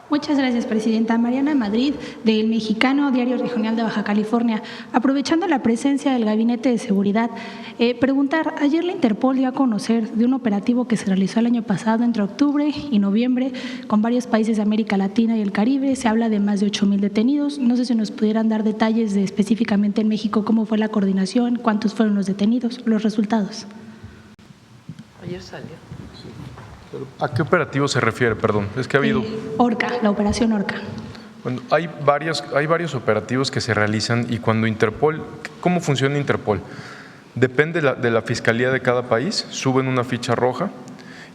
Muchas gracias, presidenta. Mariana Madrid, del Mexicano, Diario Regional de Baja California. Aprovechando la presencia del Gabinete de Seguridad, preguntar, ayer la Interpol dio a conocer de un operativo que se realizó el año pasado entre octubre y noviembre con varios países de América Latina y el Caribe. Se habla de más de 8,000 detenidos. No sé si nos pudieran dar detalles de específicamente en México cómo fue la coordinación, cuántos fueron los detenidos, los resultados. Ayer salió. ¿A qué operativo se refiere? Perdón, es que ha habido… Orca, la operación Orca. Bueno, hay varios operativos que se realizan y cuando Interpol… ¿Cómo funciona Interpol? Depende de la fiscalía de cada país, suben una ficha roja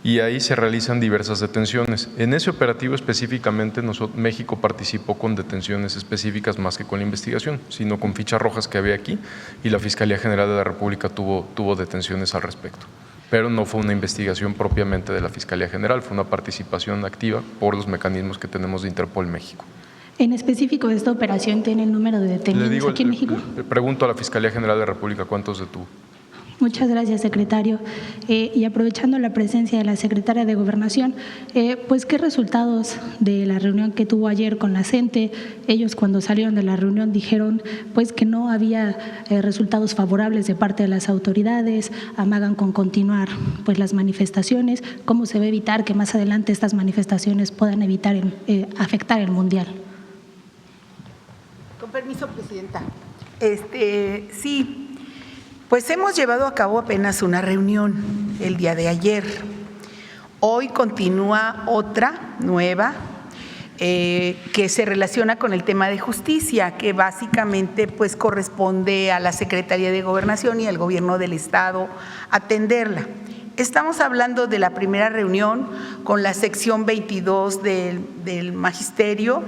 y ahí se realizan diversas detenciones. En ese operativo específicamente México participó con detenciones específicas más que con la investigación, sino con fichas rojas que había aquí y la Fiscalía General de la República tuvo detenciones al respecto. Pero no fue una investigación propiamente de la Fiscalía General, fue una participación activa por los mecanismos que tenemos de Interpol México. En específico, ¿esta operación tiene el número de detenidos aquí en México? Le pregunto a la Fiscalía General de la República cuántos detuvo. Muchas gracias, secretario. Y aprovechando la presencia de la secretaria de Gobernación, pues ¿qué resultados de la reunión que tuvo ayer con la CENTE? Ellos cuando salieron de la reunión dijeron pues que no había resultados favorables de parte de las autoridades, amagan con continuar pues las manifestaciones. ¿Cómo se va a evitar que más adelante estas manifestaciones puedan afectar el Mundial? Con permiso, presidenta. Sí. Pues hemos llevado a cabo apenas una reunión el día de ayer. Hoy continúa otra nueva que se relaciona con el tema de justicia, que básicamente pues corresponde a la Secretaría de Gobernación y al Gobierno del Estado atenderla. Estamos hablando de la primera reunión con la sección 22 del Magisterio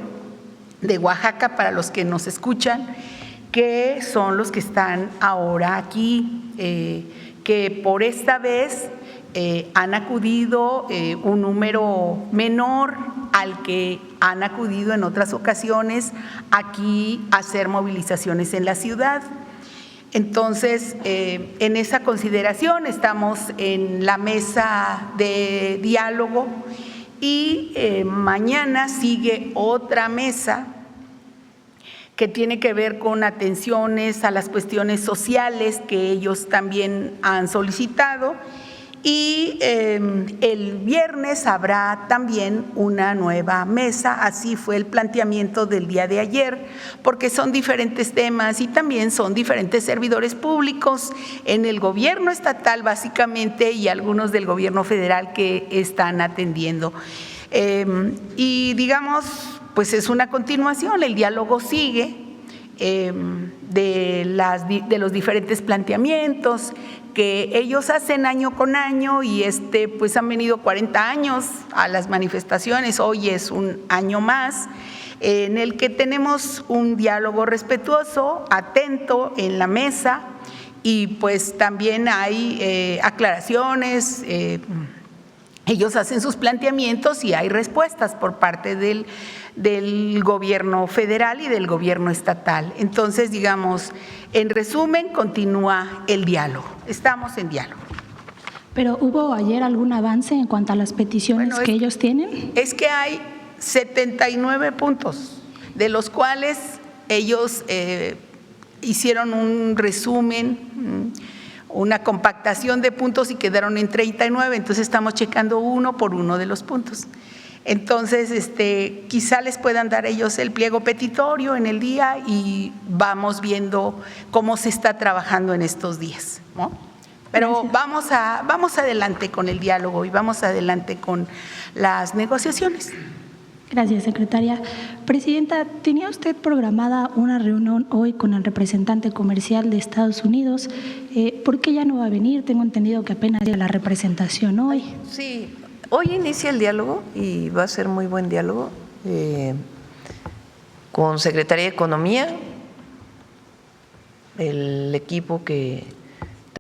de Oaxaca, para los que nos escuchan, que son los que están ahora aquí, que por esta vez han acudido un número menor al que han acudido en otras ocasiones aquí a hacer movilizaciones en la ciudad. Entonces, en esa consideración estamos en la mesa de diálogo y mañana sigue otra mesa que tiene que ver con atenciones a las cuestiones sociales que ellos también han solicitado. Y el viernes habrá también una nueva mesa, así fue el planteamiento del día de ayer, porque son diferentes temas y también son diferentes servidores públicos en el gobierno estatal básicamente y algunos del gobierno federal que están atendiendo. Y digamos, pues es una continuación, el diálogo sigue de los diferentes planteamientos que ellos hacen año con año y pues han venido 40 años a las manifestaciones, hoy es un año más en el que tenemos un diálogo respetuoso, atento en la mesa y pues también hay aclaraciones, ellos hacen sus planteamientos y hay respuestas por parte del gobierno federal y del gobierno estatal. Entonces, digamos, en resumen, continúa el diálogo. Estamos en diálogo. ¿Pero hubo ayer algún avance en cuanto a las peticiones que ellos tienen? Es que hay 79 puntos, de los cuales ellos hicieron un resumen, una compactación de puntos y quedaron en 39, entonces estamos checando uno por uno de los puntos. Entonces, quizá les puedan dar ellos el pliego petitorio en el día y vamos viendo cómo se está trabajando en estos días, ¿no? Pero vamos adelante con el diálogo y vamos adelante con las negociaciones. Gracias, secretaria. Presidenta, ¿tenía usted programada una reunión hoy con el representante comercial de Estados Unidos? ¿Por qué ya no va a venir? Tengo entendido que apenas llega la representación hoy. Sí, hoy inicia el diálogo y va a ser muy buen diálogo con Secretaría de Economía, el equipo que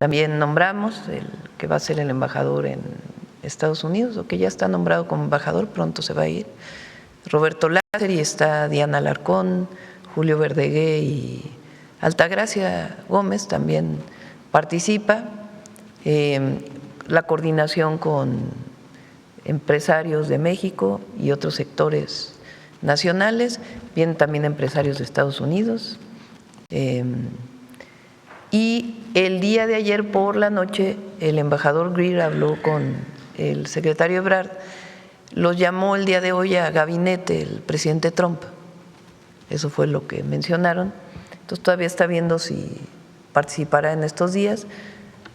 también nombramos, el que va a ser el embajador en Estados Unidos, o que ya está nombrado como embajador, pronto se va a ir, Roberto Láser, y está Diana Alarcón, Julio Verdegué y Altagracia Gómez también participa, la coordinación con empresarios de México y otros sectores nacionales, vienen también empresarios de Estados Unidos. Y el día de ayer por la noche el embajador Greer habló con el secretario Ebrard, los llamó el día de hoy a gabinete el presidente Trump. Eso fue lo que mencionaron. Entonces todavía está viendo si participará en estos días,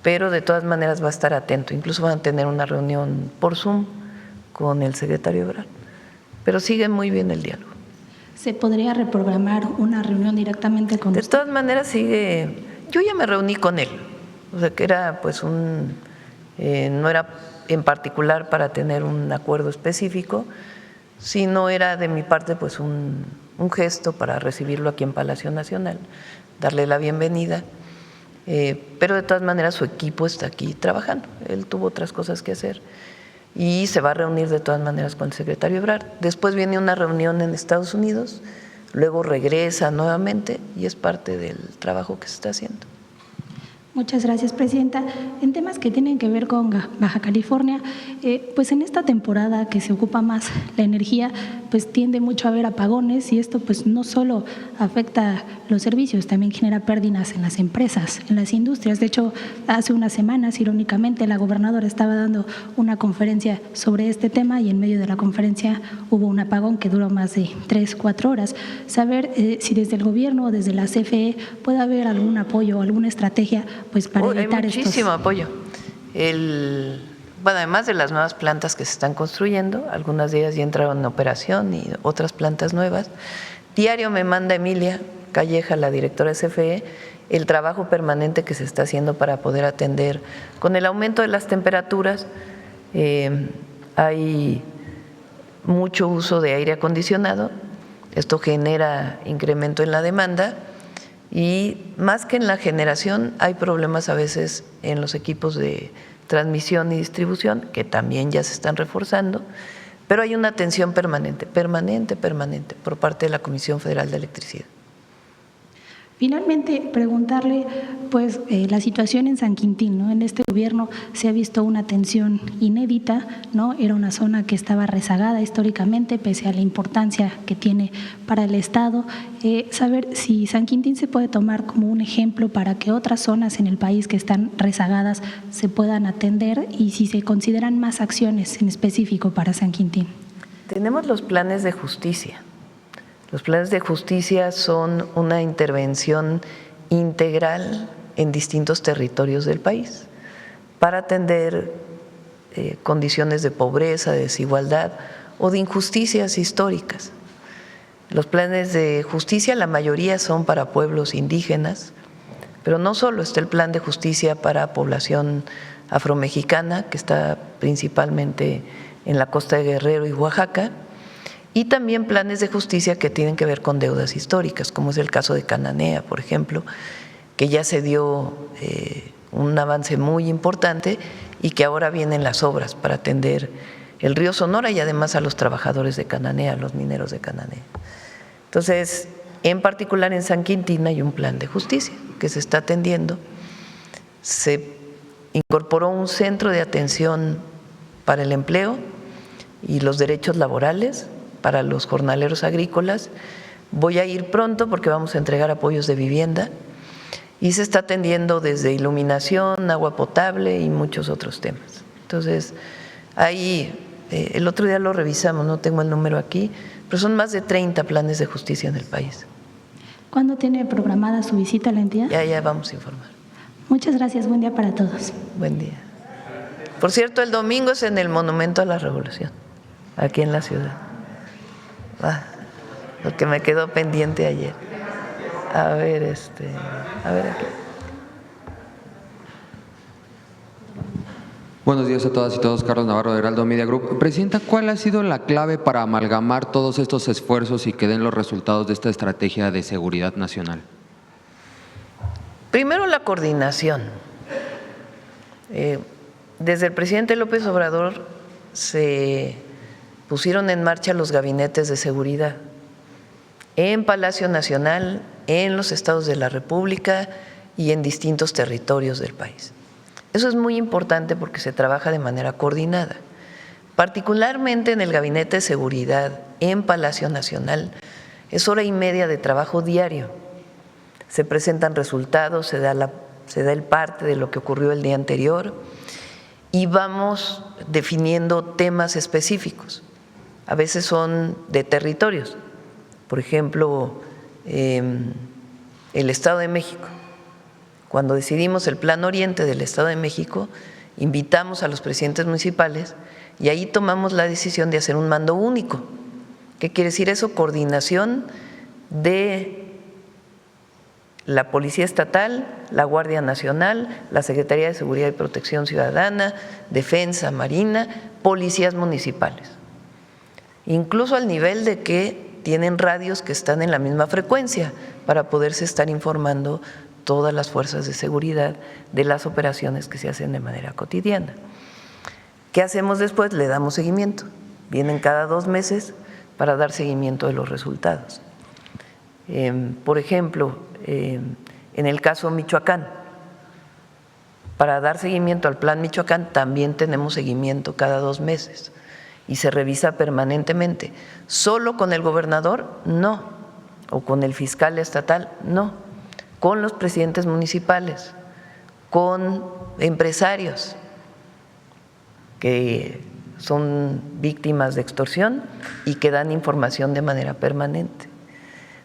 pero de todas maneras va a estar atento. Incluso van a tener una reunión por Zoom con el secretario Ebrard. Pero sigue muy bien el diálogo. ¿Se podría reprogramar una reunión directamente con De usted? todas maneras sigue. Yo ya me reuní con él, o sea que era pues no era en particular para tener un acuerdo específico, sino era de mi parte pues un gesto para recibirlo aquí en Palacio Nacional, darle la bienvenida, pero de todas maneras su equipo está aquí trabajando, él tuvo otras cosas que hacer y se va a reunir de todas maneras con el secretario Ebrard. Después viene una reunión en Estados Unidos, luego regresa nuevamente y es parte del trabajo que se está haciendo. Muchas gracias, presidenta. En temas que tienen que ver con Baja California, pues en esta temporada que se ocupa más la energía, pues tiende mucho a haber apagones y esto pues no solo afecta los servicios, también genera pérdidas en las empresas, en las industrias. De hecho, hace unas semanas, irónicamente, la gobernadora estaba dando una conferencia sobre este tema y en medio de la conferencia hubo un apagón que duró más de 3-4 horas. Saber si desde el gobierno o desde la CFE puede haber algún apoyo o alguna estrategia pues para evitar hay muchísimo apoyo. Bueno, además de las nuevas plantas que se están construyendo, algunas de ellas ya entraron en operación y otras plantas nuevas. Diario me manda Emilia Calleja, la directora de CFE, el trabajo permanente que se está haciendo para poder atender. Con el aumento de las temperaturas, hay mucho uso de aire acondicionado, esto genera incremento en la demanda. Y más que en la generación, hay problemas a veces en los equipos de transmisión y distribución, que también ya se están reforzando, pero hay una atención permanente por parte de la Comisión Federal de Electricidad. Finalmente, preguntarle, pues, la situación en San Quintín, ¿no? En este gobierno se ha visto una tensión inédita, ¿no? Era una zona que estaba rezagada históricamente, pese a la importancia que tiene para el Estado. Saber si San Quintín se puede tomar como un ejemplo para que otras zonas en el país que están rezagadas se puedan atender y si se consideran más acciones en específico para San Quintín. Tenemos los planes de justicia. Los planes de justicia son una intervención integral en distintos territorios del país para atender condiciones de pobreza, de desigualdad o de injusticias históricas. Los planes de justicia, la mayoría son para pueblos indígenas, pero no solo, está el plan de justicia para población afromexicana, que está principalmente en la costa de Guerrero y Oaxaca, y también planes de justicia que tienen que ver con deudas históricas, como es el caso de Cananea, por ejemplo, que ya se dio un avance muy importante y que ahora vienen las obras para atender el río Sonora y además a los trabajadores de Cananea, los mineros de Cananea. Entonces, en particular en San Quintín hay un plan de justicia que se está atendiendo. Se incorporó un centro de atención para el empleo y los derechos laborales para los jornaleros agrícolas. Voy a ir pronto porque vamos a entregar apoyos de vivienda y se está atendiendo desde iluminación, agua potable y muchos otros temas. Entonces, ahí el otro día lo revisamos, no tengo el número aquí, pero son más de 30 planes de justicia en el país. ¿Cuándo tiene programada su visita a la entidad? Ya vamos a informar. Muchas gracias, buen día para todos. Buen día. Por cierto, el domingo es en el Monumento a la Revolución, aquí en la ciudad. Lo que me quedó pendiente ayer. A ver aquí. Buenos días a todas y todos, Carlos Navarro de Heraldo Media Group. Presidenta, ¿cuál ha sido la clave para amalgamar todos estos esfuerzos y que den los resultados de esta estrategia de seguridad nacional? Primero, la coordinación. Desde el presidente López Obrador se pusieron en marcha los gabinetes de seguridad en Palacio Nacional, en los estados de la República y en distintos territorios del país. Eso es muy importante porque se trabaja de manera coordinada Particularmente en el Gabinete de Seguridad en Palacio Nacional, es hora y media de trabajo diario. Se presentan resultados, se da el parte de lo que ocurrió el día anterior y vamos definiendo temas específicos. A veces son de territorios, por ejemplo, el Estado de México. Cuando decidimos el Plan Oriente del Estado de México, invitamos a los presidentes municipales y ahí tomamos la decisión de hacer un mando único. ¿Qué quiere decir eso? Coordinación de la Policía Estatal, la Guardia Nacional, la Secretaría de Seguridad y Protección Ciudadana, Defensa, Marina, policías municipales. Incluso al nivel de que tienen radios que están en la misma frecuencia para poderse estar informando todas las fuerzas de seguridad de las operaciones que se hacen de manera cotidiana. ¿Qué hacemos después? Le damos seguimiento. Vienen cada 2 meses para dar seguimiento de los resultados. Por ejemplo, en el caso Michoacán, para dar seguimiento al Plan Michoacán también tenemos seguimiento cada 2 meses y se revisa permanentemente. ¿Solo con el gobernador? No. ¿O con el fiscal estatal? No. Con los presidentes municipales, con empresarios que son víctimas de extorsión y que dan información de manera permanente.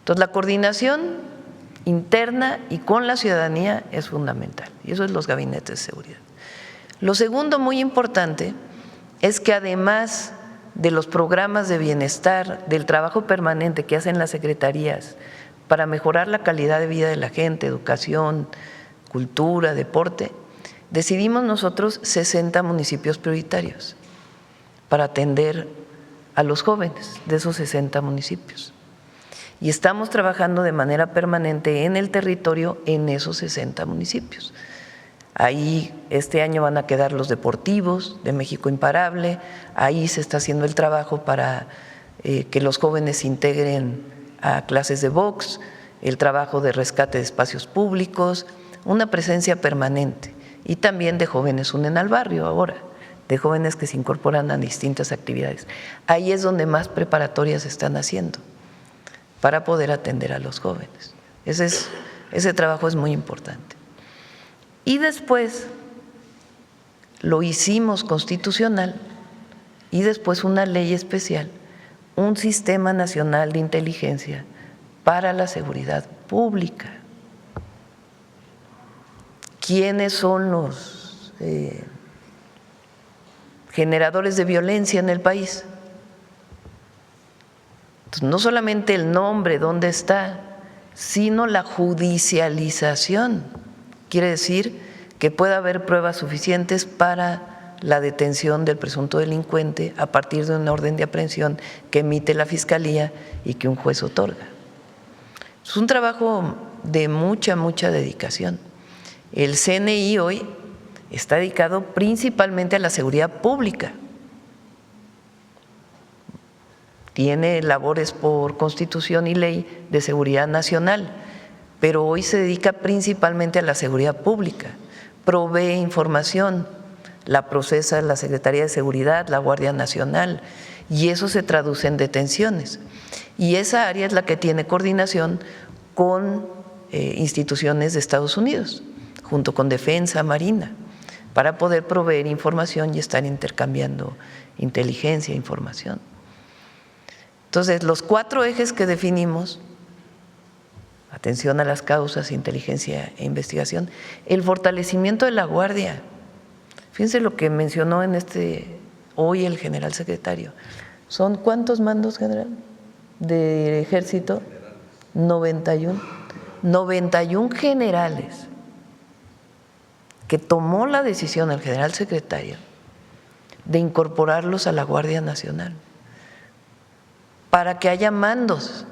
Entonces, la coordinación interna y con la ciudadanía es fundamental, y eso es los gabinetes de seguridad. Lo segundo muy importante es que además de los programas de bienestar, del trabajo permanente que hacen las secretarías para mejorar la calidad de vida de la gente, educación, cultura, deporte, decidimos nosotros 60 municipios prioritarios para atender a los jóvenes de esos 60 municipios. Y estamos trabajando de manera permanente en el territorio en esos 60 municipios. Ahí este año van a quedar los deportivos de México Imparable, ahí se está haciendo el trabajo para que los jóvenes se integren a clases de box, el trabajo de rescate de espacios públicos, una presencia permanente. Y también de jóvenes unen al barrio ahora, de jóvenes que se incorporan a distintas actividades. Ahí es donde más preparatorias se están haciendo para poder atender a los jóvenes. Ese trabajo es muy importante. Y después lo hicimos constitucional y después una ley especial, un sistema nacional de inteligencia para la seguridad pública. ¿Quiénes son los generadores de violencia en el país? Entonces, no solamente el nombre, dónde está, sino la judicialización. Quiere decir que pueda haber pruebas suficientes para la detención del presunto delincuente a partir de una orden de aprehensión que emite la Fiscalía y que un juez otorga. Es un trabajo de mucha dedicación. El CNI hoy está dedicado principalmente a la seguridad pública. Tiene labores por Constitución y ley de seguridad nacional, pero hoy se dedica principalmente a la seguridad pública. Provee información, la procesa la Secretaría de Seguridad, la Guardia Nacional, y eso se traduce en detenciones. Y esa área es la que tiene coordinación con instituciones de Estados Unidos, junto con Defensa, Marina, para poder proveer información y estar intercambiando inteligencia, información. Entonces, los 4 ejes que definimos: atención a las causas, inteligencia e investigación, el fortalecimiento de la Guardia. Fíjense lo que mencionó hoy el general secretario. ¿Son cuántos mandos, general, de Ejército? 91. 91 generales que tomó la decisión el general secretario de incorporarlos a la Guardia Nacional para que haya mandos,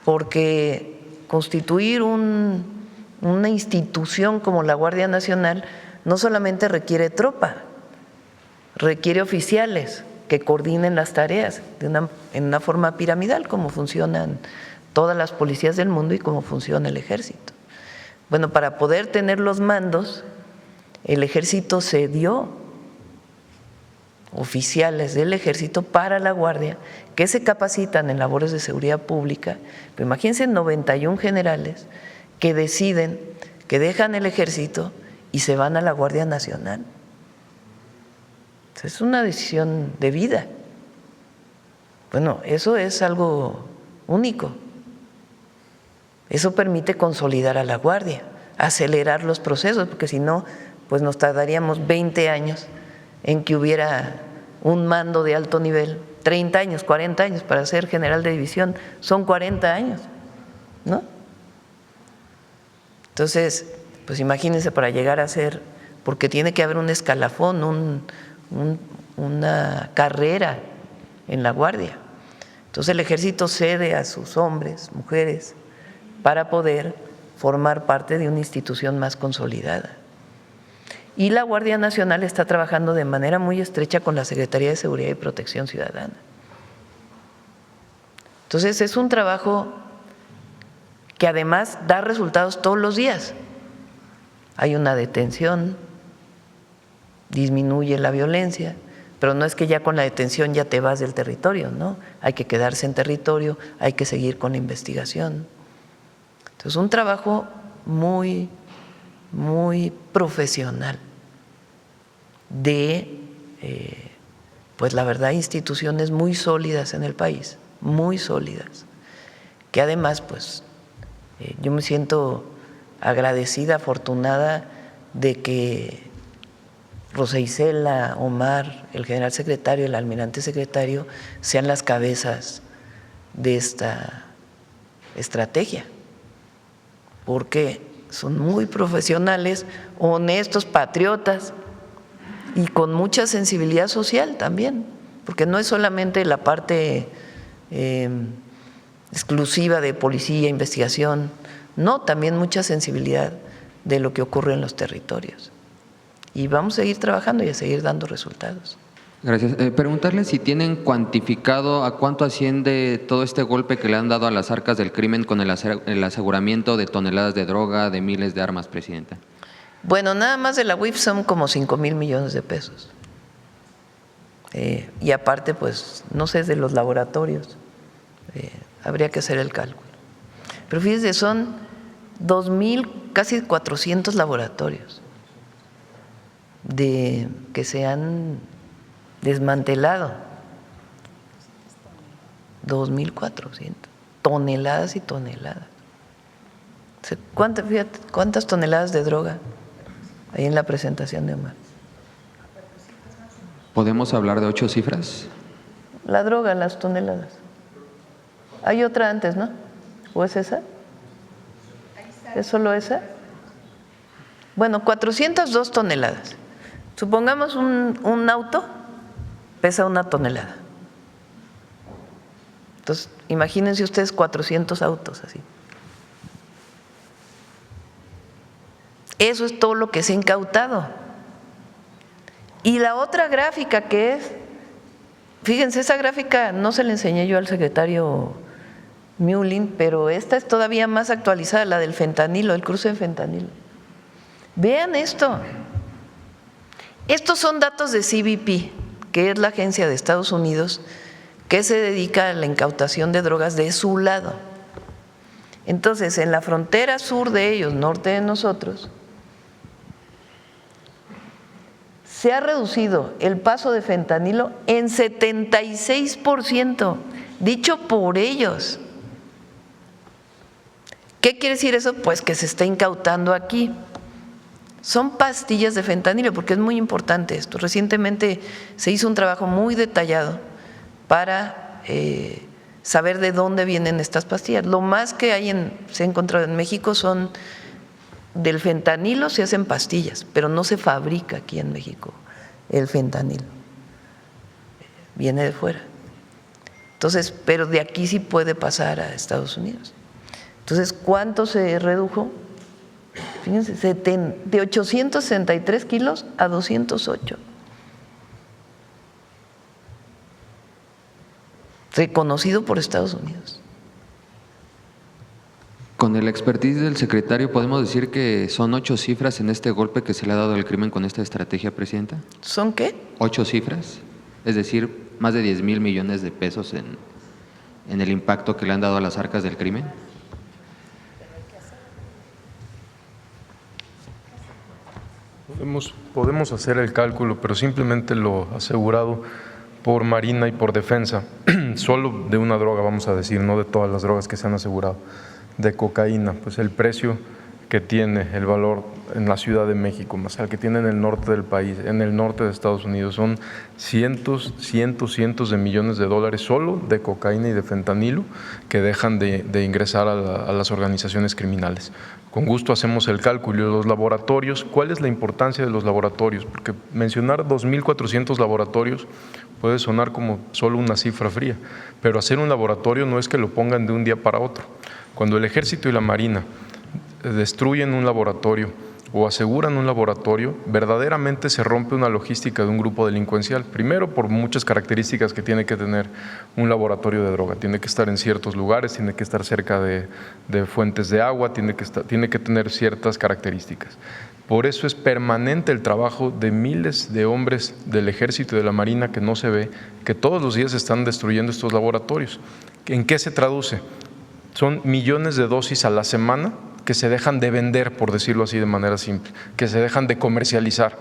porque constituir una institución como la Guardia Nacional no solamente requiere tropa, requiere oficiales que coordinen las tareas en una forma piramidal, como funcionan todas las policías del mundo y como funciona el Ejército. Bueno, para poder tener los mandos el ejército cedió oficiales del ejército para la Guardia que se capacitan en labores de seguridad pública. Pero imagínense 91 generales que deciden que dejan el ejército y se van a la Guardia Nacional. Es una decisión de vida. Bueno, eso es algo único. Eso permite consolidar a la Guardia, acelerar los procesos, porque si no, pues nos tardaríamos 20 años en que hubiera un mando de alto nivel, 30 años, 40 años para ser general de división, son 40 años, ¿no? Entonces, pues imagínense para llegar a ser, porque tiene que haber un escalafón, una carrera en la Guardia. Entonces el ejército cede a sus hombres, mujeres, para poder formar parte de una institución más consolidada. Y la Guardia Nacional está trabajando de manera muy estrecha con la Secretaría de Seguridad y Protección Ciudadana. Entonces es un trabajo que además da resultados todos los días. Hay una detención, disminuye la violencia, pero no es que ya con la detención ya te vas del territorio, ¿no? Hay que quedarse en territorio, hay que seguir con la investigación. Entonces, un trabajo muy profesional de, pues la verdad, instituciones muy sólidas en el país, muy sólidas, que además, pues, yo me siento agradecida, afortunada de que Rosa Isela, Omar, el general secretario, el almirante secretario, sean las cabezas de esta estrategia, porque son muy profesionales, honestos, patriotas y con mucha sensibilidad social también, porque no es solamente la parte exclusiva de policía, investigación, no, también mucha sensibilidad de lo que ocurre en los territorios. Y vamos a seguir trabajando y a seguir dando resultados. Gracias. Preguntarle si tienen cuantificado a cuánto asciende todo este golpe que le han dado a las arcas del crimen con el aseguramiento de toneladas de droga, de miles de armas, Presidenta. Bueno, nada más de la UIF son como 5,000 millones de pesos. Y aparte, pues, no sé, de los laboratorios, habría que hacer el cálculo. Pero fíjense, son 2,000, casi 400 laboratorios que se han desmantelado. 2,400 toneladas y toneladas. ¿Cuántas toneladas de droga hay en la presentación de Omar? ¿Podemos hablar de 8 cifras? La droga, las toneladas. Hay otra antes, ¿no? ¿O es esa? ¿Es solo esa? Bueno, 402 toneladas. Supongamos un auto pesa 1 tonelada. Entonces, imagínense ustedes 400 autos así. Eso es todo lo que se ha incautado. Y la otra gráfica que es, fíjense, esa gráfica no se la enseñé yo al secretario Mullin, pero esta es todavía más actualizada, la del fentanilo, el cruce de fentanilo. Vean esto. Estos son datos de CBP, que es la agencia de Estados Unidos que se dedica a la incautación de drogas de su lado. Entonces, en la frontera sur de ellos, norte de nosotros, se ha reducido el paso de fentanilo en 76%, dicho por ellos. ¿Qué quiere decir eso? Pues que se está incautando aquí. Son pastillas de fentanilo, porque es muy importante esto. Recientemente se hizo un trabajo muy detallado para saber de dónde vienen estas pastillas. Lo más que se ha encontrado en México son del fentanilo, se hacen pastillas, pero no se fabrica aquí en México el fentanilo. Viene de fuera. Entonces, pero de aquí sí puede pasar a Estados Unidos. Entonces, ¿cuánto se redujo? Fíjense, de 863 kilos a 208. Reconocido por Estados Unidos. Con el expertise del secretario, ¿podemos decir que son 8 cifras en este golpe que se le ha dado al crimen con esta estrategia, Presidenta? ¿Son qué? 8 cifras, es decir, más de 10,000 millones de pesos en el impacto que le han dado a las arcas del crimen. Podemos hacer el cálculo, pero simplemente lo asegurado por Marina y por Defensa, solo de una droga, vamos a decir, no de todas las drogas que se han asegurado, de cocaína, pues el precio que tiene, el valor en la Ciudad de México, más el que tiene en el norte del país, en el norte de Estados Unidos, son cientos de millones de dólares solo de cocaína y de fentanilo que dejan de ingresar a las organizaciones criminales. Con gusto hacemos el cálculo. Los laboratorios, ¿cuál es la importancia de los laboratorios? Porque mencionar 2,400 laboratorios puede sonar como solo una cifra fría, pero hacer un laboratorio no es que lo pongan de un día para otro. Cuando el Ejército y la Marina destruyen un laboratorio o aseguran un laboratorio, verdaderamente se rompe una logística de un grupo delincuencial. Primero, por muchas características que tiene que tener un laboratorio de droga. Tiene que estar en ciertos lugares, tiene que estar cerca de fuentes de agua, tiene que tener ciertas características. Por eso es permanente el trabajo de miles de hombres del Ejército y de la Marina que no se ve, que todos los días están destruyendo estos laboratorios. ¿En qué se traduce? Son millones de dosis a la semana que se dejan de vender, por decirlo así de manera simple, que se dejan de comercializar,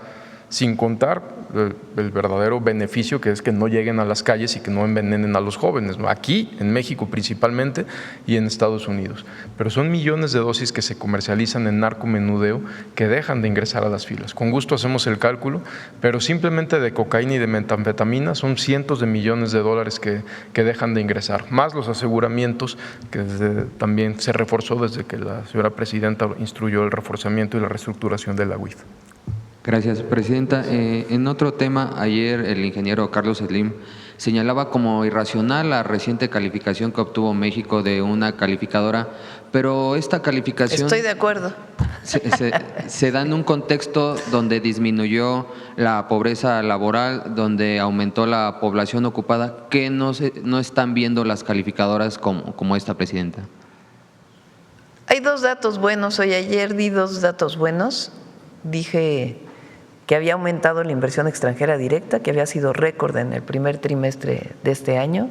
sin contar el verdadero beneficio que es que no lleguen a las calles y que no envenenen a los jóvenes, ¿no? Aquí, en México principalmente y en Estados Unidos. Pero son millones de dosis que se comercializan en narcomenudeo que dejan de ingresar a las filas. Con gusto hacemos el cálculo, pero simplemente de cocaína y de metanfetamina son cientos de millones de dólares que dejan de ingresar, más los aseguramientos que también se reforzó desde que la señora presidenta instruyó el reforzamiento y la reestructuración de la UIF. Gracias, Presidenta. En otro tema, ayer el ingeniero Carlos Slim señalaba como irracional la reciente calificación que obtuvo México de una calificadora, pero esta calificación… Estoy de acuerdo. Se da en un contexto donde disminuyó la pobreza laboral, donde aumentó la población ocupada. ¿Qué no están viendo las calificadoras como esta, Presidenta? Hay 2 datos buenos. Hoy ayer di 2 datos buenos. Dije que había aumentado la inversión extranjera directa, que había sido récord en el primer trimestre de este año,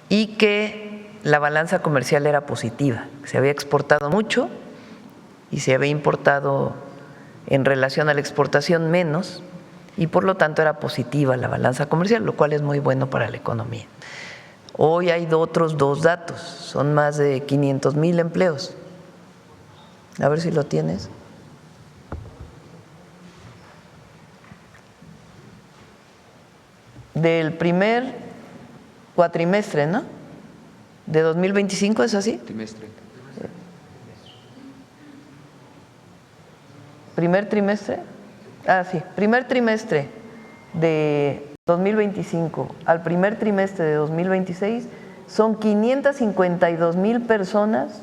y que la balanza comercial era positiva, se había exportado mucho y se había importado en relación a la exportación menos, y por lo tanto era positiva la balanza comercial, lo cual es muy bueno para la economía. Hoy hay otros 2 datos, son más de 500,000 empleos. A ver si lo tienes. Del primer cuatrimestre, ¿no? De 2025, ¿es así? Trimestre. ¿Primer trimestre? Ah, sí, primer trimestre de 2025 al primer trimestre de 2026 son 552,000 personas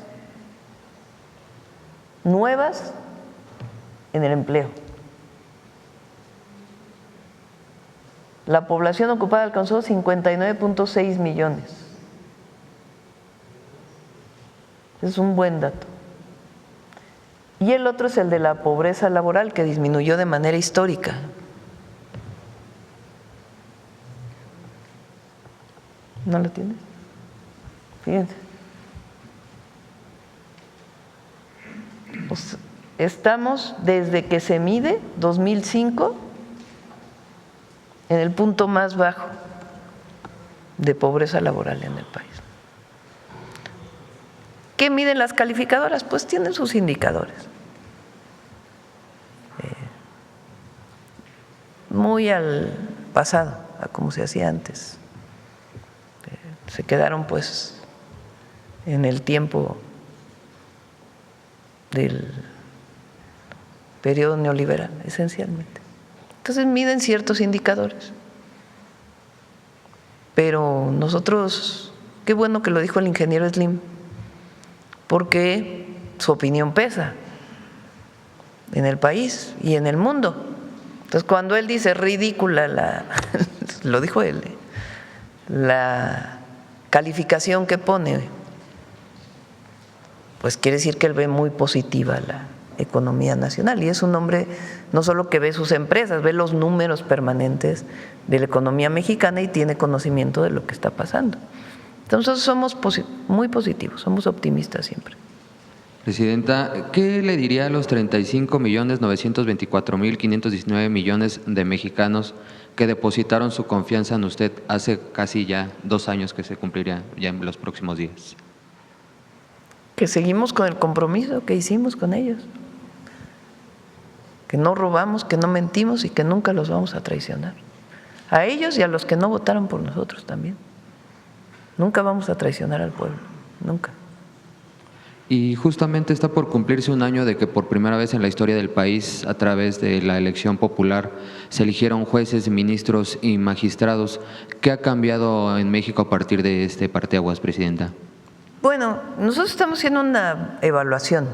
nuevas en el empleo. La población ocupada alcanzó 59.6 millones. Es un buen dato. Y el otro es el de la pobreza laboral, que disminuyó de manera histórica. ¿No lo tienes? Fíjense. Pues estamos desde que se mide, 2005, en el punto más bajo de pobreza laboral en el país. ¿Qué miden las calificadoras? Pues tienen sus indicadores. Muy al pasado, a como se hacía antes. Se quedaron pues en el tiempo del periodo neoliberal, esencialmente. Entonces miden ciertos indicadores. Pero nosotros, qué bueno que lo dijo el ingeniero Slim, porque su opinión pesa en el país y en el mundo. Entonces cuando él dice ridícula lo dijo él, la calificación que pone pues quiere decir que él ve muy positiva la economía nacional, y es un hombre no solo que ve sus empresas, ve los números permanentes de la economía mexicana y tiene conocimiento de lo que está pasando. Entonces somos muy positivos, somos optimistas siempre. Presidenta, ¿qué le diría a los 35.924.519 millones de mexicanos que depositaron su confianza en usted hace casi ya 2 años, que se cumpliría ya en los próximos días? Que seguimos con el compromiso que hicimos con ellos, que no robamos, que no mentimos y que nunca los vamos a traicionar. A ellos y a los que no votaron por nosotros también. Nunca vamos a traicionar al pueblo, nunca. Y justamente está por cumplirse 1 año de que por primera vez en la historia del país, a través de la elección popular, se eligieron jueces, ministros y magistrados. ¿Qué ha cambiado en México a partir de este parteaguas, Presidenta? Bueno, nosotros estamos haciendo una evaluación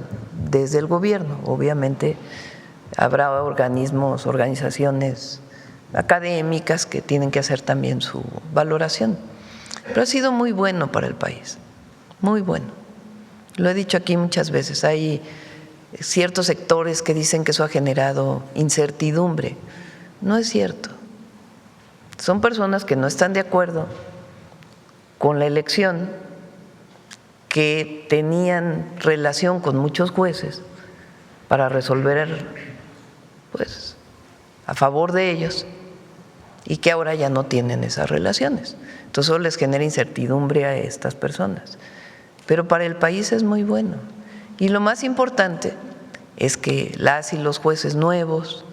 desde el gobierno. Obviamente habrá organismos, organizaciones académicas que tienen que hacer también su valoración. Pero ha sido muy bueno para el país, muy bueno. Lo he dicho aquí muchas veces, hay ciertos sectores que dicen que eso ha generado incertidumbre. No es cierto. Son personas que no están de acuerdo con la elección, que tenían relación con muchos jueces para resolver, pues, a favor de ellos, y que ahora ya no tienen esas relaciones. Entonces eso les genera incertidumbre a estas personas. Pero para el país es muy bueno. Y lo más importante es que las y los jueces nuevos,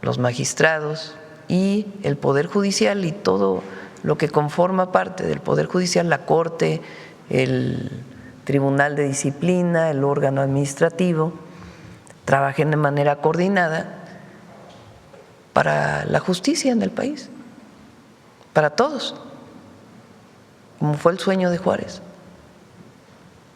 los magistrados y el Poder Judicial y todo lo que conforma parte del Poder Judicial, la Corte, el Tribunal de Disciplina, el órgano administrativo, trabajen de manera coordinada para la justicia en el país, para todos, como fue el sueño de Juárez.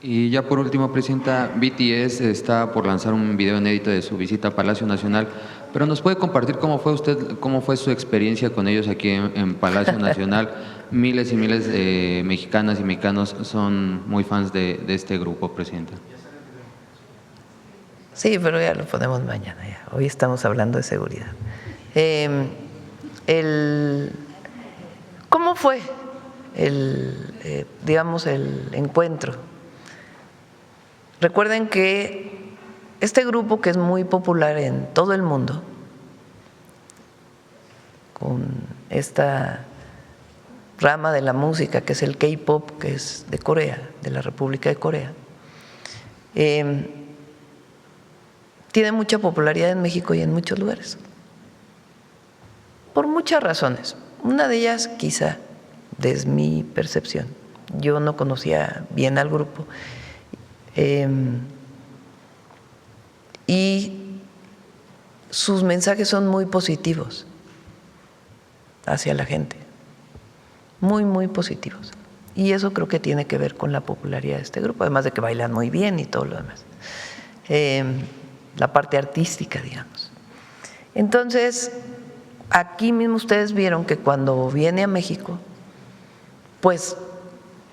Y ya por último, Presidenta, BTS está por lanzar un video inédito de su visita a Palacio Nacional, pero ¿nos puede compartir cómo fue su experiencia con ellos aquí en Palacio Nacional? Miles y miles de mexicanas y mexicanos son muy fans de este grupo, Presidenta. Sí, pero ya lo ponemos mañana. Ya. Hoy estamos hablando de seguridad. ¿Cómo fue digamos, el encuentro? Recuerden que este grupo, que es muy popular en todo el mundo, con esta rama de la música que es el K-pop, que es de Corea, de la República de Corea, tiene mucha popularidad en México y en muchos lugares, por muchas razones. Una de ellas, quizá, desde mi percepción, yo no conocía bien al grupo, y sus mensajes son muy positivos hacia la gente, muy, muy positivos. Y eso creo que tiene que ver con la popularidad de este grupo, además de que bailan muy bien y todo lo demás. La parte artística, digamos. Entonces, aquí mismo ustedes vieron que cuando viene a México, pues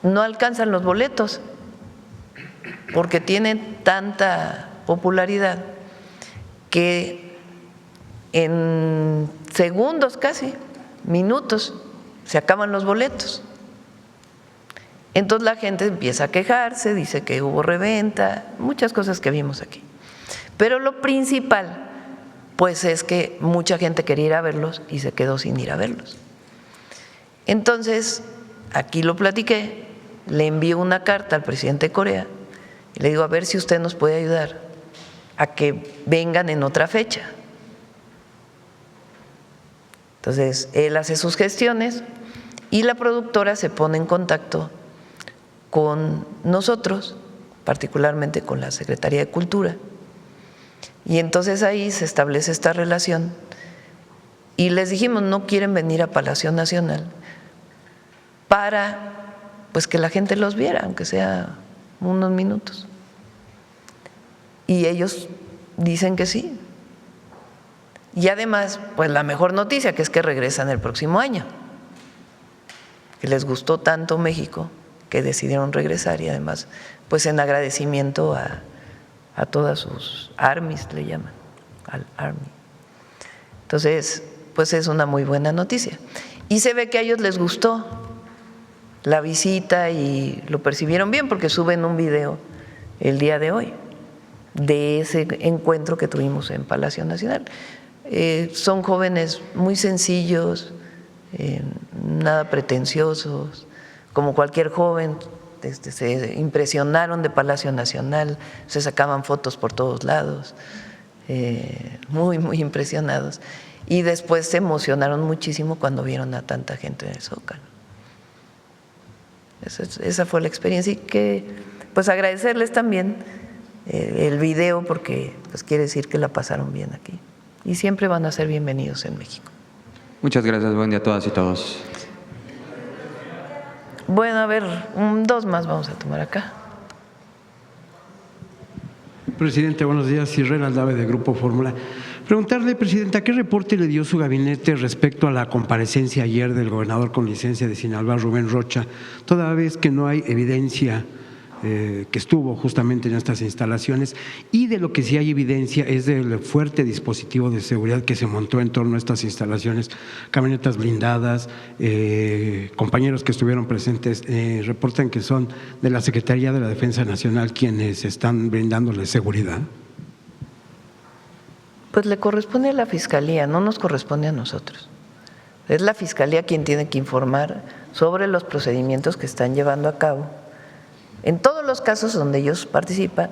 no alcanzan los boletos, porque tienen tanta popularidad que en segundos, casi minutos, se acaban los boletos. Entonces la gente empieza a quejarse, dice que hubo reventa, muchas cosas que vimos aquí. Pero lo principal, pues, es que mucha gente quería ir a verlos y se quedó sin ir a verlos. Entonces, aquí lo platiqué, le envío una carta al presidente de Corea y le digo, a ver si usted nos puede ayudar a que vengan en otra fecha. Entonces, él hace sus gestiones y la productora se pone en contacto con nosotros, particularmente con la Secretaría de Cultura, y entonces ahí se establece esta relación y les dijimos, no quieren venir a Palacio Nacional para, pues, que la gente los viera, aunque sea unos minutos. Y ellos dicen que sí. Y además, pues la mejor noticia, que es que regresan el próximo año, que les gustó tanto México que decidieron regresar y además pues en agradecimiento a todas sus armies, le llaman, al Army. Entonces, pues es una muy buena noticia. Y se ve que a ellos les gustó la visita y lo percibieron bien porque suben un video el día de hoy de ese encuentro que tuvimos en Palacio Nacional. Son jóvenes muy sencillos, nada pretenciosos, como cualquier joven, se impresionaron de Palacio Nacional, se sacaban fotos por todos lados, muy, muy impresionados. Y después se emocionaron muchísimo cuando vieron a tanta gente en el Zócalo. Esa fue la experiencia y que, pues agradecerles también el video porque pues quiere decir que la pasaron bien aquí y siempre van a ser bienvenidos en México. Muchas gracias, buen día a todas y todos. Bueno, a ver, dos más vamos a tomar acá. Presidente, buenos días. Israel Aldave, de Grupo Fórmula. Preguntarle, Presidenta, ¿qué reporte le dio su gabinete respecto a la comparecencia ayer del gobernador con licencia de Sinaloa, Rubén Rocha, toda vez que no hay evidencia que estuvo justamente en estas instalaciones, y de lo que sí hay evidencia es del fuerte dispositivo de seguridad que se montó en torno a estas instalaciones, camionetas blindadas, compañeros que estuvieron presentes reportan que son de la Secretaría de la Defensa Nacional quienes están brindándoles seguridad? Pues le corresponde a la Fiscalía, no nos corresponde a nosotros. Es la Fiscalía quien tiene que informar sobre los procedimientos que están llevando a cabo en todos los casos donde ellos participan,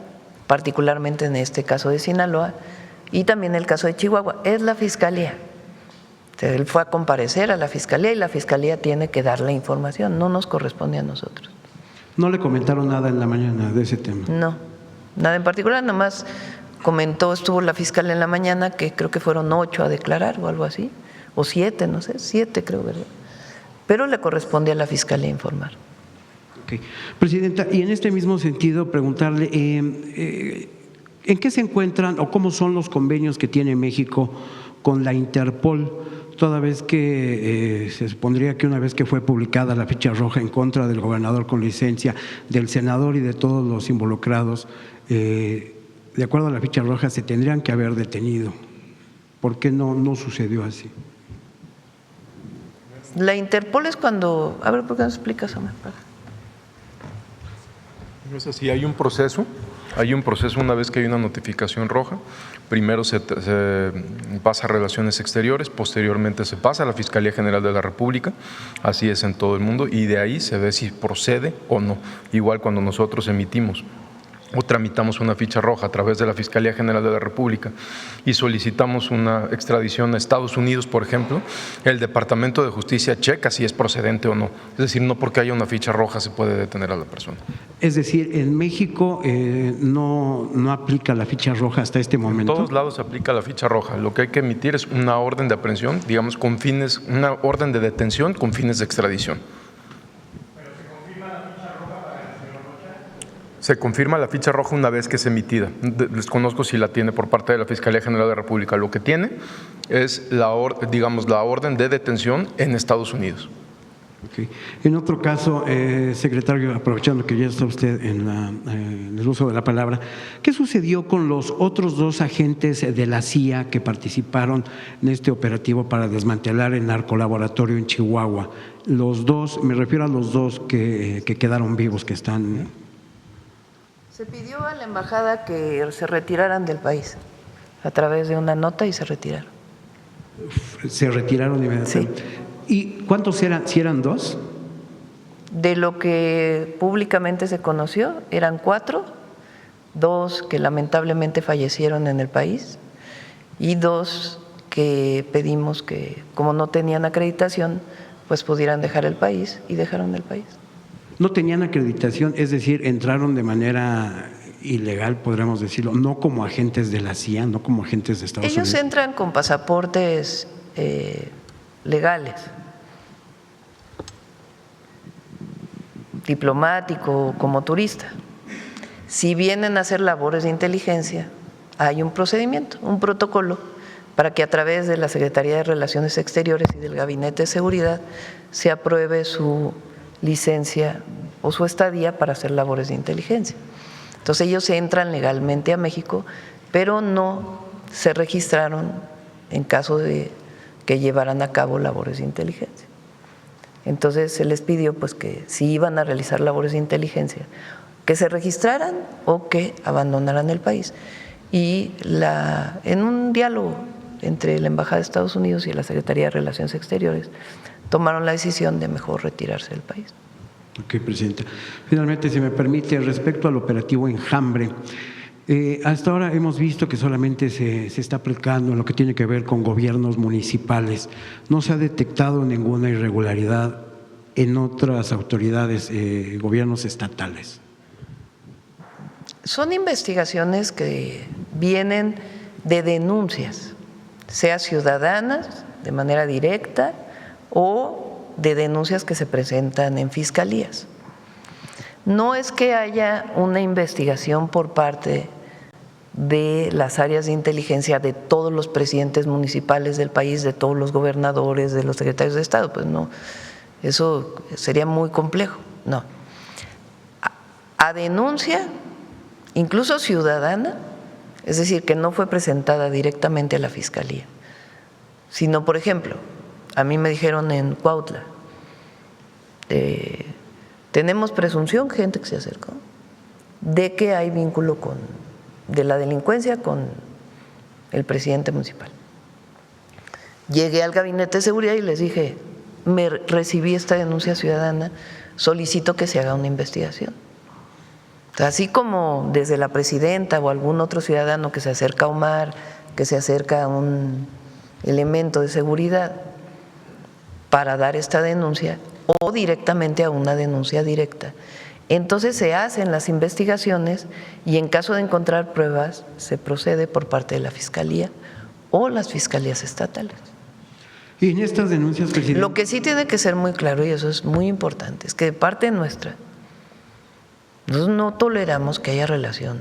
particularmente en este caso de Sinaloa y también el caso de Chihuahua. Es la Fiscalía. Él fue a comparecer a la Fiscalía y la Fiscalía tiene que dar la información, no nos corresponde a nosotros. ¿No le comentaron nada en la mañana de ese tema? No, nada en particular, nada más comentó, estuvo la fiscal en la mañana, que creo que fueron 8 a declarar o algo así, o 7, no sé, 7 creo, ¿verdad? Pero le corresponde a la Fiscalía informar. Okay. Presidenta, y en este mismo sentido preguntarle, ¿en qué se encuentran o cómo son los convenios que tiene México con la Interpol, toda vez que se supondría que una vez que fue publicada la ficha roja en contra del gobernador con licencia, del senador y de todos los involucrados, de acuerdo a la ficha roja se tendrían que haber detenido? ¿Por qué no sucedió así? La Interpol es cuando… A ver, ¿por qué no explicas, Omar? No es así, hay un proceso una vez que hay una notificación roja. Primero se pasa a Relaciones Exteriores, posteriormente se pasa a la Fiscalía General de la República, así es en todo el mundo, y de ahí se ve si procede o no. Igual cuando nosotros emitimos o tramitamos una ficha roja a través de la Fiscalía General de la República y solicitamos una extradición a Estados Unidos, por ejemplo, el Departamento de Justicia checa si es procedente o no. Es decir, no porque haya una ficha roja se puede detener a la persona. Es decir, en México no aplica la ficha roja hasta este momento. En todos lados se aplica la ficha roja. Lo que hay que emitir es una orden de aprehensión, digamos, con fines, una orden de detención con fines de extradición. Se confirma la ficha roja una vez que es emitida. Desconozco si la tiene por parte de la Fiscalía General de la República. Lo que tiene es la orden de detención en Estados Unidos. Okay. En otro caso, secretario, aprovechando que ya está usted en el uso de la palabra, ¿qué sucedió con los otros 2 agentes de la CIA que participaron en este operativo para desmantelar el narcolaboratorio en Chihuahua? Los 2, me refiero a los 2 que quedaron vivos, que están… Se pidió a la embajada que se retiraran del país a través de una nota y se retiraron. ¿Se retiraron inmediatamente? Sí. ¿Y cuántos eran? ¿Si eran 2? De lo que públicamente se conoció, eran 4, 2 que lamentablemente fallecieron en el país y 2 que pedimos que, como no tenían acreditación, pues pudieran dejar el país y dejaron el país. No tenían acreditación, es decir, entraron de manera ilegal, podríamos decirlo, no como agentes de la CIA, no como agentes de Estados Unidos. Ellos entran con pasaportes legales, diplomático, como turista. Si vienen a hacer labores de inteligencia, hay un procedimiento, un protocolo, para que a través de la Secretaría de Relaciones Exteriores y del Gabinete de Seguridad se apruebe su licencia o su estadía para hacer labores de inteligencia. Entonces ellos entran legalmente a México, pero no se registraron en caso de que llevaran a cabo labores de inteligencia. Entonces se les pidió pues que si iban a realizar labores de inteligencia, que se registraran o que abandonaran el país. Y en un diálogo entre la Embajada de Estados Unidos y la Secretaría de Relaciones Exteriores, tomaron la decisión de mejor retirarse del país. Ok, Presidenta. Finalmente, si me permite, respecto al operativo Enjambre, hasta ahora hemos visto que solamente se está aplicando en lo que tiene que ver con gobiernos municipales. No se ha detectado ninguna irregularidad en otras autoridades, gobiernos estatales. Son investigaciones que vienen de denuncias, sea ciudadanas de manera directa o de denuncias que se presentan en fiscalías. No es que haya una investigación por parte de las áreas de inteligencia de todos los presidentes municipales del país, de todos los gobernadores, de los secretarios de Estado, pues no, eso sería muy complejo, no. A denuncia, incluso ciudadana, es decir, que no fue presentada directamente a la Fiscalía, sino, por ejemplo, a mí me dijeron en Cuautla, tenemos presunción, gente que se acercó, de que hay vínculo de la delincuencia con el presidente municipal. Llegué al Gabinete de Seguridad y les dije, recibí esta denuncia ciudadana, solicito que se haga una investigación. Así como desde la presidenta o algún otro ciudadano que se acerca a Omar, que se acerca a un elemento de seguridad para dar esta denuncia o directamente a una denuncia directa. Entonces se hacen las investigaciones y en caso de encontrar pruebas se procede por parte de la Fiscalía o las fiscalías estatales. Y en estas denuncias, presidente. Lo que sí tiene que ser muy claro, y eso es muy importante, es que de parte nuestra nosotros no toleramos que haya relación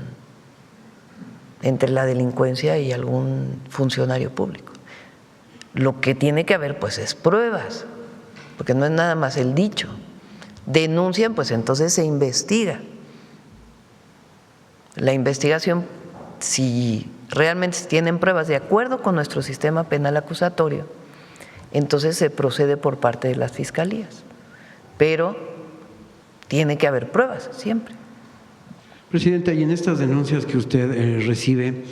entre la delincuencia y algún funcionario público. Lo que tiene que haber pues es pruebas, porque no es nada más el dicho. Denuncian, pues entonces se investiga. La investigación, si realmente tienen pruebas de acuerdo con nuestro sistema penal acusatorio, entonces se procede por parte de las fiscalías. Pero tiene que haber pruebas siempre. Presidenta, y en estas denuncias que usted recibe,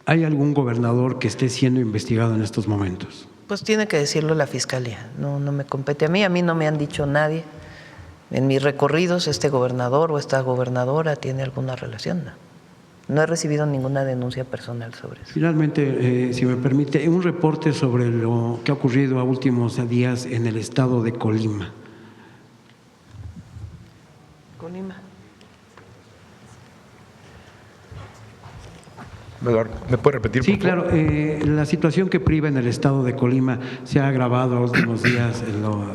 ¿hay algún gobernador que esté siendo investigado en estos momentos? Pues tiene que decirlo la Fiscalía, no me compete a mí no me han dicho nadie. En mis recorridos este gobernador o esta gobernadora tiene alguna relación, no he recibido ninguna denuncia personal sobre eso. Finalmente, si me permite, un reporte sobre lo que ha ocurrido a últimos días en el estado de Colima. Colima. ¿Me puede repetir? Sí, por favor? claro. La situación que priva en el estado de Colima se ha agravado los últimos días.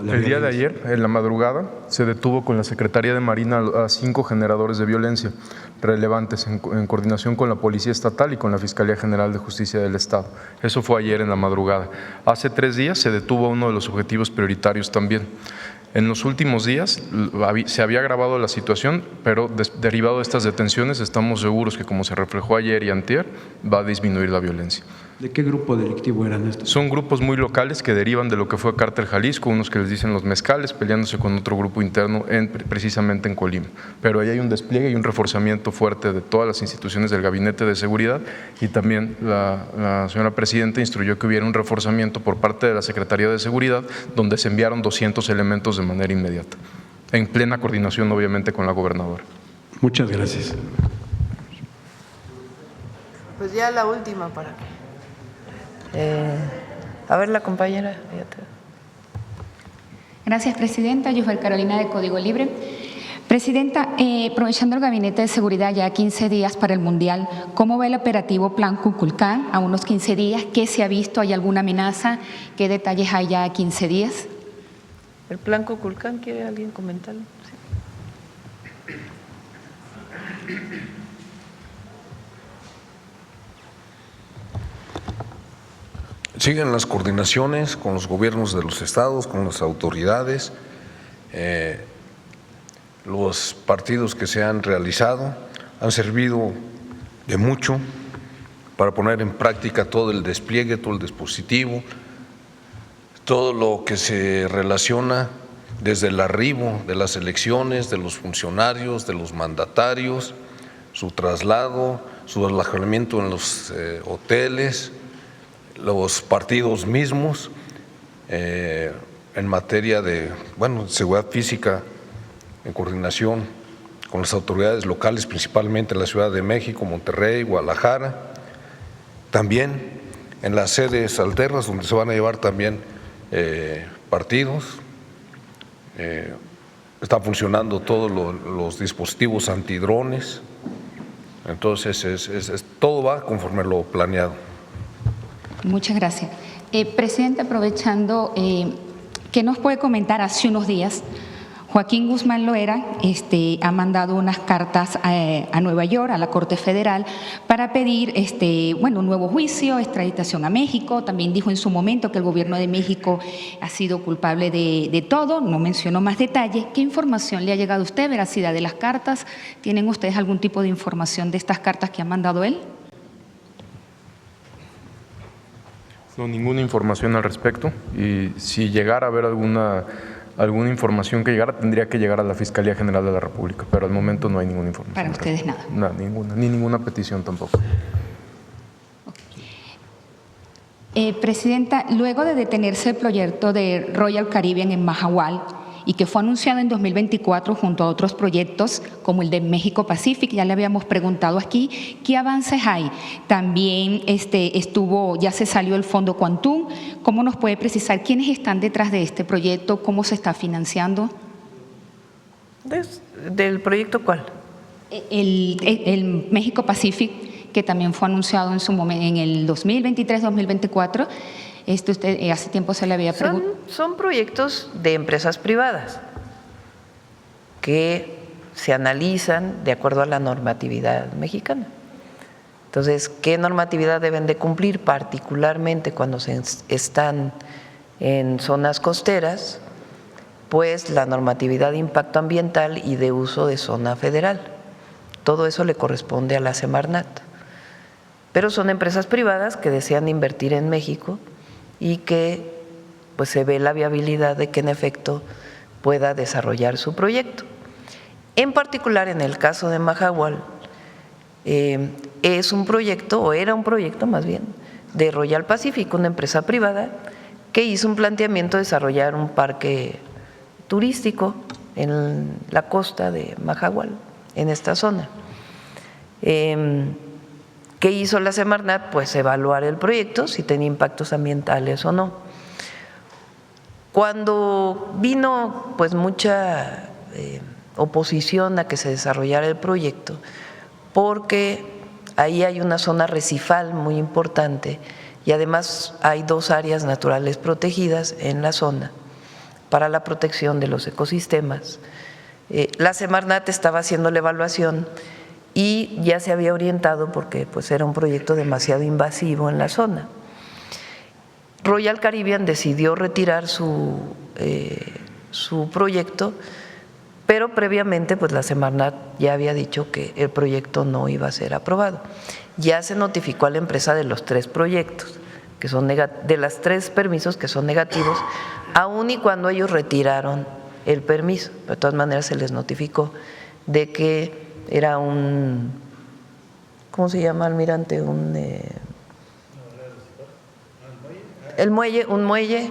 El día de ayer, en la madrugada, se detuvo con la Secretaría de Marina a 5 generadores de violencia relevantes en coordinación con la Policía Estatal y con la Fiscalía General de Justicia del Estado. Eso fue ayer en la madrugada. Hace 3 días se detuvo a uno de los objetivos prioritarios también. En los últimos días se había agravado la situación, pero derivado de estas detenciones estamos seguros que, como se reflejó ayer y antier, va a disminuir la violencia. ¿De qué grupo delictivo eran estos? Son grupos muy locales que derivan de lo que fue Cártel Jalisco, unos que les dicen los mezcales, peleándose con otro grupo interno precisamente en Colima. Pero ahí hay un despliegue y un reforzamiento fuerte de todas las instituciones del Gabinete de Seguridad, y también la señora Presidenta instruyó que hubiera un reforzamiento por parte de la Secretaría de Seguridad, donde se enviaron 200 elementos de manera inmediata, en plena coordinación obviamente con la gobernadora. Muchas gracias. Pues ya la última para a ver, la compañera. Gracias, Presidenta. Yusbel Carolina, de Código Libre. Presidenta, aprovechando el Gabinete de Seguridad ya 15 días para el Mundial, ¿cómo va el operativo Plan Kukulcán a unos 15 días? ¿Qué se ha visto? ¿Hay alguna amenaza? ¿Qué detalles hay ya a 15 días? ¿El Plan Kukulcán quiere alguien comentarlo? Sí. Siguen las coordinaciones con los gobiernos de los estados, con las autoridades. los partidos que se han realizado han servido de mucho para poner en práctica todo el despliegue, todo el dispositivo, todo lo que se relaciona desde el arribo de las elecciones, de los funcionarios, de los mandatarios, su traslado, su alojamiento en los hoteles, los partidos mismos, en materia de seguridad física, en coordinación con las autoridades locales, principalmente en la Ciudad de México, Monterrey, Guadalajara, también en las sedes alternas donde se van a llevar también partidos. Están funcionando todos los dispositivos antidrones, entonces todo va conforme lo planeado. Muchas gracias. Presidente, aprovechando, ¿qué nos puede comentar? Hace unos días Joaquín Guzmán Loera ha mandado unas cartas a Nueva York, a la Corte Federal, para pedir un nuevo juicio, extraditación a México. También dijo en su momento que el gobierno de México ha sido culpable de todo, no mencionó más detalles. ¿Qué información le ha llegado a usted? ¿Veracidad de las cartas? ¿Tienen ustedes algún tipo de información de estas cartas que ha mandado él? No, ninguna información al respecto, y si llegara a haber alguna información que llegara, tendría que llegar a la Fiscalía General de la República, pero al momento no hay ninguna información. Para ustedes nada. No, ninguna, ni ninguna petición tampoco. Presidenta, luego de detenerse el proyecto de Royal Caribbean en Mahahual y que fue anunciado en 2024 junto a otros proyectos como el de México Pacific, ya le habíamos preguntado aquí, ¿qué avances hay? También ya se salió el Fondo Quantum. ¿Cómo nos puede precisar quiénes están detrás de este proyecto? ¿Cómo se está financiando? ¿Del proyecto cuál? El México Pacific, que también fue anunciado en su momento en el 2023-2024. Usted hace tiempo se le había preguntado. Son proyectos de empresas privadas que se analizan de acuerdo a la normatividad mexicana. Entonces, ¿qué normatividad deben de cumplir? Particularmente cuando están en zonas costeras, pues la normatividad de impacto ambiental y de uso de zona federal. Todo eso le corresponde a la Semarnat. Pero son empresas privadas que desean invertir en México y que pues se ve la viabilidad de que en efecto pueda desarrollar su proyecto. En particular en el caso de Mahahual, es un proyecto, o era un proyecto más bien, de Royal Pacific, una empresa privada que hizo un planteamiento de desarrollar un parque turístico en la costa de Mahahual, en esta zona. ¿Qué hizo la Semarnat? Pues evaluar el proyecto, si tenía impactos ambientales o no. Cuando vino pues mucha oposición a que se desarrollara el proyecto, porque ahí hay una zona recifal muy importante y además hay 2 áreas naturales protegidas en la zona para la protección de los ecosistemas. La Semarnat estaba haciendo la evaluación y ya se había orientado porque pues era un proyecto demasiado invasivo en la zona. Royal Caribbean decidió retirar su proyecto, pero previamente pues la Semarnat ya había dicho que el proyecto no iba a ser aprobado. Ya se notificó a la empresa de los 3 proyectos, que son de los 3 permisos que son negativos, aun y cuando ellos retiraron el permiso. De todas maneras se les notificó de que era un, ¿cómo se llama, almirante? Un muelle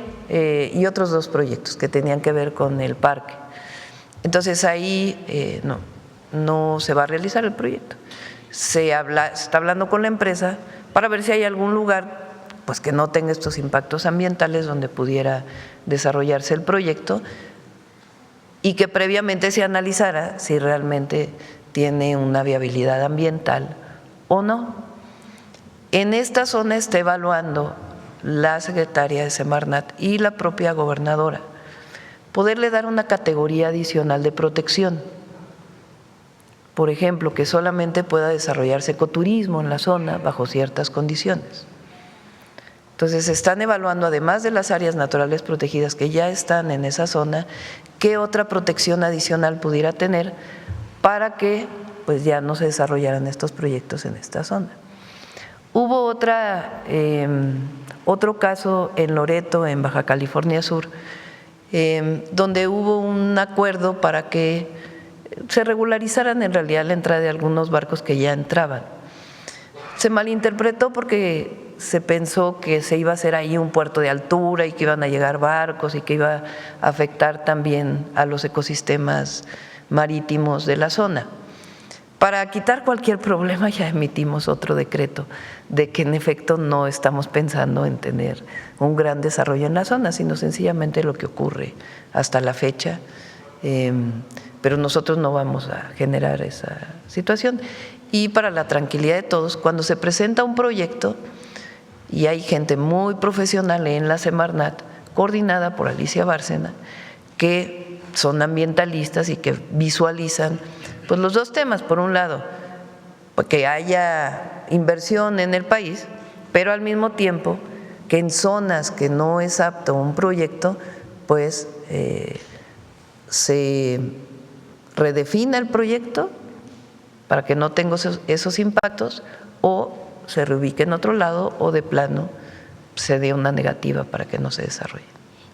y otros 2 proyectos que tenían que ver con el parque. Entonces ahí no se va a realizar el proyecto. Se está hablando con la empresa para ver si hay algún lugar pues que no tenga estos impactos ambientales donde pudiera desarrollarse el proyecto y que previamente se analizara si realmente tiene una viabilidad ambiental o no. En esta zona está evaluando la secretaria de Semarnat y la propia gobernadora poderle dar una categoría adicional de protección. Por ejemplo, que solamente pueda desarrollarse ecoturismo en la zona bajo ciertas condiciones. Entonces, se están evaluando, además de las áreas naturales protegidas que ya están en esa zona, qué otra protección adicional pudiera tener para que pues ya no se desarrollaran estos proyectos en esta zona. Hubo otro caso en Loreto, en Baja California Sur, donde hubo un acuerdo para que se regularizaran en realidad la entrada de algunos barcos que ya entraban. Se malinterpretó porque se pensó que se iba a hacer ahí un puerto de altura y que iban a llegar barcos y que iba a afectar también a los ecosistemas marítimos de la zona. Para quitar cualquier problema ya emitimos otro decreto de que en efecto no estamos pensando en tener un gran desarrollo en la zona, sino sencillamente lo que ocurre hasta la fecha, pero nosotros no vamos a generar esa situación. Y para la tranquilidad de todos, cuando se presenta un proyecto y hay gente muy profesional en la Semarnat, coordinada por Alicia Bárcena, que son ambientalistas y que visualizan pues los dos temas, por un lado, que haya inversión en el país, pero al mismo tiempo que en zonas que no es apto un proyecto, pues se redefina el proyecto para que no tenga esos impactos o se reubique en otro lado o de plano se dé una negativa para que no se desarrolle.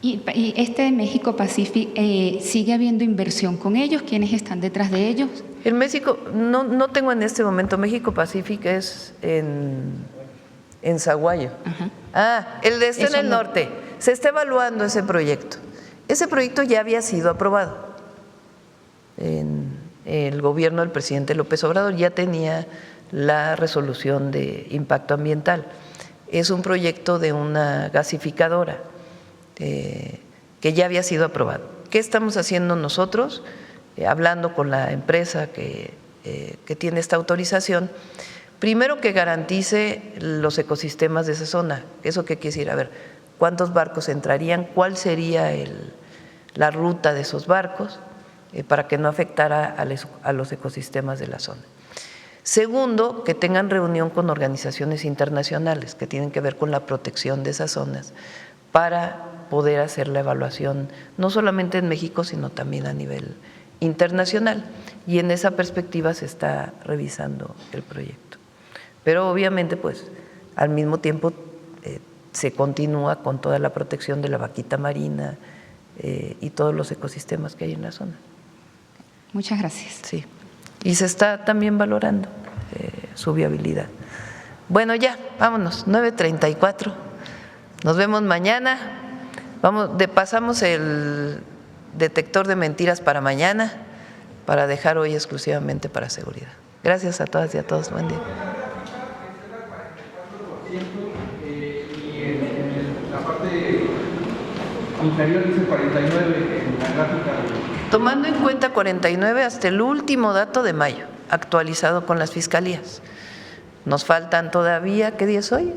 ¿Y este México Pacific sigue habiendo inversión con ellos? ¿Quiénes están detrás de ellos? El México, no tengo en este momento, México Pacific es en Zaguayo. El de este en el norte. Se está evaluando ese proyecto. Ese proyecto ya había sido aprobado. En el gobierno del presidente López Obrador ya tenía la resolución de impacto ambiental. Es un proyecto de una gasificadora que ya había sido aprobado. ¿Qué estamos haciendo nosotros? Hablando con la empresa que tiene esta autorización, primero que garantice los ecosistemas de esa zona. ¿Eso qué quiere decir? A ver, ¿cuántos barcos entrarían? ¿Cuál sería la ruta de esos barcos para que no afectara a los ecosistemas de la zona? Segundo, que tengan reunión con organizaciones internacionales que tienen que ver con la protección de esas zonas para poder hacer la evaluación no solamente en México, sino también a nivel internacional. Y en esa perspectiva se está revisando el proyecto. Pero obviamente, pues, al mismo tiempo se continúa con toda la protección de la vaquita marina y todos los ecosistemas que hay en la zona. Muchas gracias. Sí, y se está también valorando su viabilidad. Bueno, ya, vámonos, 9:34. Nos vemos mañana. Pasamos el detector de mentiras para mañana, para dejar hoy exclusivamente para seguridad. Gracias a todas y a todos. Buen día. Y en la parte inferior dice 49 en la gráfica. Tomando en cuenta 49 hasta el último dato de mayo, actualizado con las fiscalías. Nos faltan todavía, ¿qué día es hoy?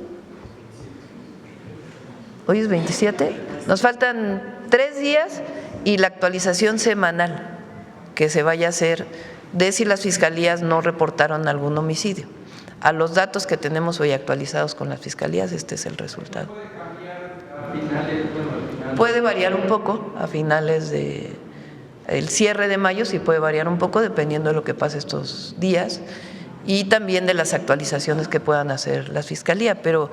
Hoy es 27. Nos faltan 3 días y la actualización semanal que se vaya a hacer de si las fiscalías no reportaron algún homicidio. A los datos que tenemos hoy actualizados con las fiscalías, este es el resultado. Puede variar un poco a finales de… El cierre de mayo sí puede variar un poco dependiendo de lo que pase estos días y también de las actualizaciones que puedan hacer las fiscalías, pero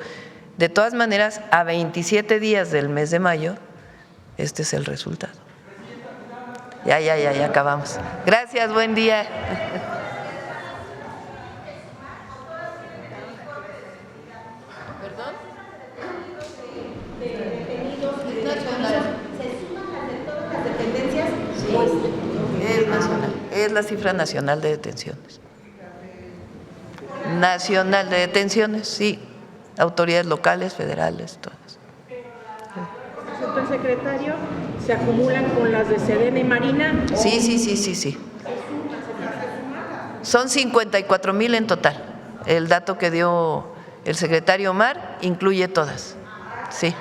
de todas maneras a 27 días del mes de mayo este es el resultado. Ya acabamos. Gracias, buen día. ¿Perdón? Es nacional, es la cifra nacional de detenciones. Nacional de detenciones, sí, autoridades locales, federales, todas. El secretario, ¿se acumulan con las de Sedena y Marina? Sí. Son 54,000 en total. El dato que dio el secretario Omar incluye todas, sí.